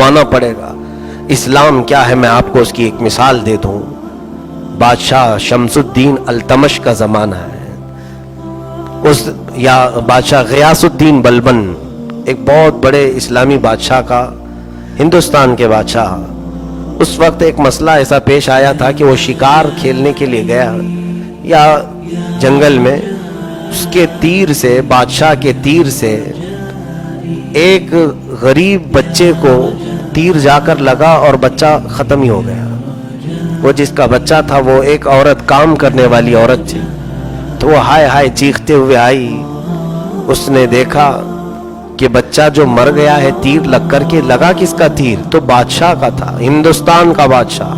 دبانا پڑے گا۔ اسلام کیا ہے میں آپ کو اس کی ایک مثال دے دوں۔ بادشاہ شمس الدین التمش کا زمانہ ہے، یا بادشاہ غیاث الدین بلبن، ایک بہت بڑے اسلامی بادشاہ کا، ہندوستان کے بادشاہ۔ اس وقت ایک مسئلہ ایسا پیش آیا تھا کہ وہ شکار کھیلنے کے لیے گیا یا جنگل میں، اس کے تیر سے، بادشاہ کے تیر سے ایک غریب بچے کو تیر جا کر لگا اور بچہ ختم ہی ہو گیا۔ وہ جس کا بچہ تھا وہ ایک عورت، کام کرنے والی عورت تھی، تو وہ ہائے ہائے چیختے ہوئے آئی۔ اس نے دیکھا کہ بچہ جو مر گیا ہے تیر لگ کر کے، لگا کس کا تیر؟ تو بادشاہ کا تھا، ہندوستان کا بادشاہ۔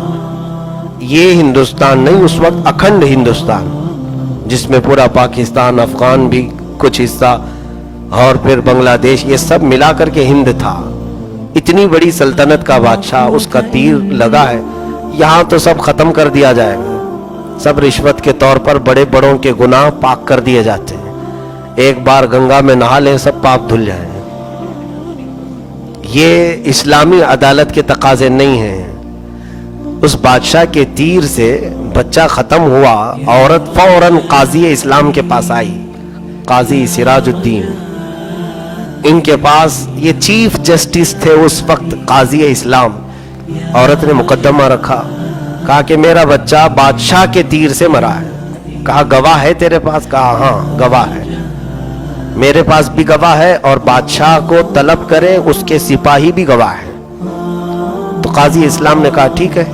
یہ ہندوستان نہیں، اس وقت اکھنڈ ہندوستان، جس میں پورا پاکستان، افغان بھی کچھ حصہ اور پھر بنگلہ دیش، یہ سب ملا کر کے ہند تھا۔ اتنی بڑی سلطنت کا بادشاہ، اس کا تیر لگا ہے۔ یہاں تو سب ختم کر دیا جائے گا، سب رشوت کے طور پر بڑے بڑوں کے گناہ پاک کر دیے جاتے ہیں، ایک بار گنگا میں نہا لیں سب پاک دھل جائیں۔ یہ اسلامی عدالت کے تقاضے نہیں ہیں۔ اس بادشاہ کے تیر سے بچہ ختم ہوا، عورت فوراً قاضی اسلام کے پاس آئی، قاضی سراج الدین، ان کے پاس، یہ چیف جسٹس تھے اس وقت، قاضی اسلام۔ عورت نے مقدمہ رکھا، کہا کہ میرا بچہ بادشاہ کے تیر سے مرا ہے۔ کہا گواہ ہے تیرے پاس؟ کہا ہاں گواہ ہے، میرے پاس بھی گواہ ہے، اور بادشاہ کو طلب کرے اس کے سپاہی بھی گواہ ہے۔ تو قاضی اسلام نے کہا ٹھیک ہے،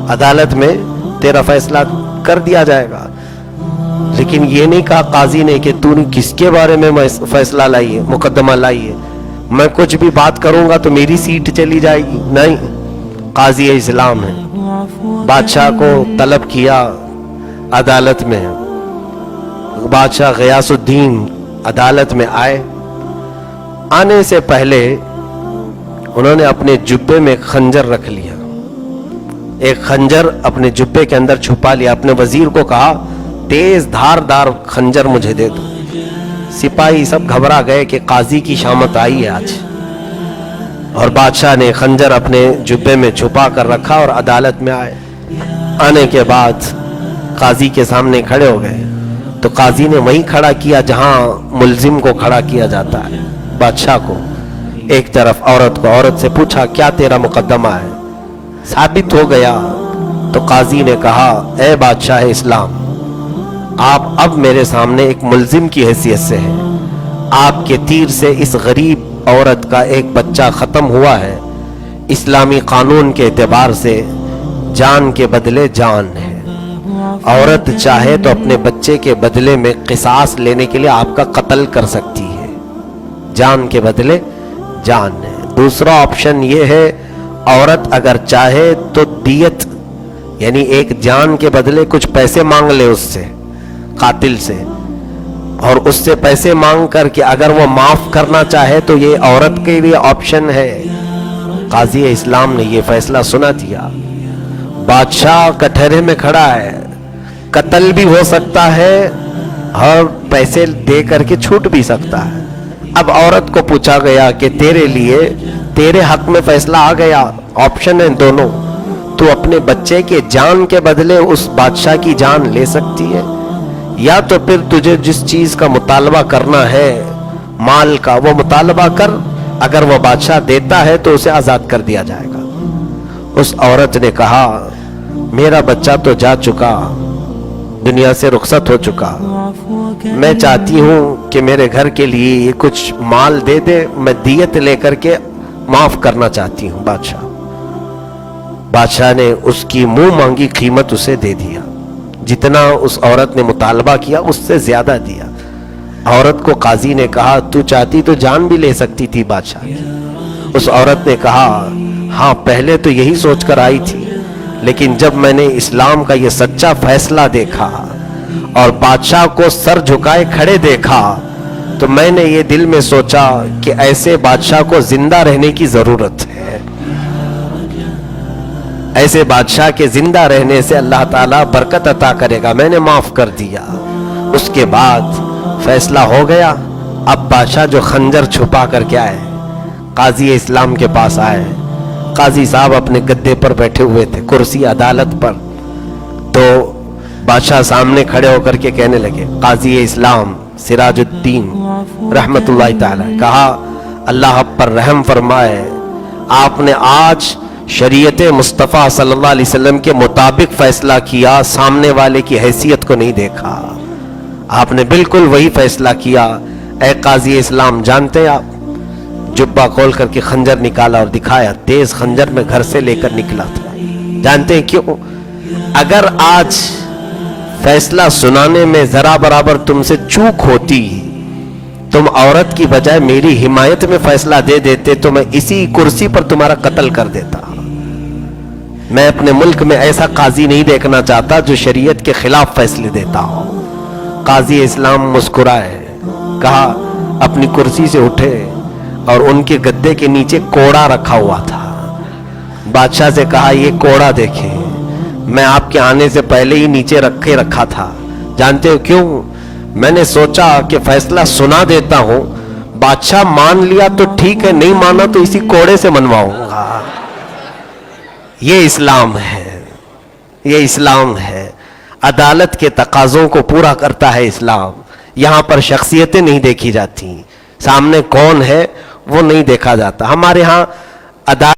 عدالت میں تیرا فیصلہ کر دیا جائے گا۔ لیکن یہ نہیں کہا قاضی نے کہ تو نے کس کے بارے میں فیصلہ لائی ہے، مقدمہ لائی ہے، میں کچھ بھی بات کروں گا تو میری سیٹ چلی جائے گی۔ نہیں، قاضی اسلام ہے، بادشاہ کو طلب کیا عدالت میں۔ بادشاہ غیاث الدین عدالت میں آئے، آنے سے پہلے انہوں نے اپنے جبے میں ایک خنجر رکھ لیا، ایک خنجر اپنے جبے کے اندر چھپا لیا، اپنے وزیر کو کہا تیز دھار دار خنجر مجھے دے دو۔ سپاہی سب گھبرا گئے کہ قاضی کی شامت آئی ہے آج، اور بادشاہ نے خنجر اپنے جبے میں چھپا کر رکھا اور عدالت میں آئے۔ آنے کے بعد قاضی کے سامنے کھڑے ہو گئے، تو قاضی نے وہیں کھڑا کیا جہاں ملزم کو کھڑا کیا جاتا ہے، بادشاہ کو ایک طرف، عورت کو۔ عورت سے پوچھا کیا تیرا مقدمہ ہے؟ ثابت ہو گیا تو قاضی نے کہا اے بادشاہ اسلام، آپ اب میرے سامنے ایک ملزم کی حیثیت سے ہیں، آپ کے تیر سے اس غریب عورت کا ایک بچہ ختم ہوا ہے، اسلامی قانون کے اعتبار سے جان کے بدلے جان ہے، عورت چاہے تو اپنے بچے کے بدلے میں قصاص لینے کے لیے آپ کا قتل کر سکتی ہے، جان کے بدلے جان ہے۔ دوسرا آپشن یہ ہے، عورت اگر چاہے تو دیت، یعنی ایک جان کے بدلے کچھ پیسے مانگ لے اس سے، قاتل سے، اور اس سے پیسے مانگ کر کے اگر وہ معاف کرنا چاہے تو یہ عورت کے لیے آپشن ہے۔ قاضی اسلام نے یہ فیصلہ سنا دیا، بادشاہ کٹہرے میں کھڑا ہے، قتل بھی ہو سکتا ہے اور پیسے دے کر کے چھوٹ بھی سکتا ہے۔ اب عورت کو پوچھا گیا کہ تیرے لیے، تیرے حق میں فیصلہ آ گیا، آپشن ہے دونوں، تو اپنے بچے کے جان کے بدلے اس بادشاہ کی جان لے سکتی ہے، یا تو پھر تجھے جس چیز کا مطالبہ کرنا ہے، مال کا، وہ مطالبہ کر، اگر وہ بادشاہ دیتا ہے تو اسے آزاد کر دیا جائے گا۔ اس عورت نے کہا میرا بچہ تو جا چکا، دنیا سے رخصت ہو چکا، میں چاہتی ہوں کہ میرے گھر کے لیے یہ کچھ مال دے دے، میں دیت لے کر کے معاف کرنا چاہتی ہوں۔ بادشاہ نے اس کی منہ مانگی قیمت اسے دے دیا، جتنا اس عورت نے مطالبہ کیا اس سے زیادہ دیا۔ عورت کو قاضی نے کہا تو چاہتی تو جان بھی لے سکتی تھی بادشاہ کی۔ اس عورت نے کہا ہاں پہلے تو یہی سوچ کر آئی تھی، لیکن جب میں نے اسلام کا یہ سچا فیصلہ دیکھا اور بادشاہ کو سر جھکائے کھڑے دیکھا تو میں نے یہ دل میں سوچا کہ ایسے بادشاہ کو زندہ رہنے کی ضرورت ہے، ایسے بادشاہ کے زندہ رہنے سے اللہ تعالیٰ برکت عطا کرے گا، میں نے معاف کر دیا۔ اس کے بعد فیصلہ ہو گیا۔ اب بادشاہ جو خنجر چھپا کر کے آئے، قاضی اسلام کے پاس آئے، قاضی صاحب اپنے گدے پر بیٹھے ہوئے تھے، کرسی عدالت پر. تو بادشاہ سامنے کھڑے ہو کر کے کہنے لگے، قاضی اسلام سراج الدین رحمت اللہ تعالی، کہا اللہ آپ پر رحم فرمائے، آپ نے آج شریعت مصطفیٰ صلی اللہ علیہ وسلم کے مطابق فیصلہ کیا، سامنے والے کی حیثیت کو نہیں دیکھا، آپ نے بالکل وہی فیصلہ کیا. اے قاضی اسلام، جانتے ہیں آپ، جبہ کھول کر کے خنجر نکالا اور دکھایا، تیز خنجر میں گھر سے لے کر نکلا تھا. جانتے ہیں کیوں؟ اگر آج فیصلہ سنانے میں ذرا برابر تم سے چوک ہوتی، تم عورت کی بجائے میری حمایت میں فیصلہ دے دیتے تو میں اسی کرسی پر تمہارا قتل کر دیتا. میں اپنے ملک میں ایسا قاضی نہیں دیکھنا چاہتا جو شریعت کے خلاف فیصلے دیتا ہو. قاضی اسلام مسکرائے، کہا اپنی کرسی سے اٹھے اور ان کے گدے کے نیچے کوڑا رکھا ہوا تھا. بادشاہ سے کہا یہ کوڑا دیکھیں، میں آپ کے آنے سے پہلے ہی نیچے رکھا تھا. جانتے ہو کیوں؟ میں نے سوچا کہ فیصلہ سنا دیتا ہوں، بادشاہ مان لیا تو ٹھیک ہے، نہیں مانا تو اسی کوڑے سے منواؤں گا. یہ اسلام ہے، یہ اسلام ہے. عدالت کے تقاضوں کو پورا کرتا ہے اسلام. یہاں پر شخصیتیں نہیں دیکھی جاتی، سامنے کون ہے وہ نہیں دیکھا جاتا. ہمارے ہاں عدالت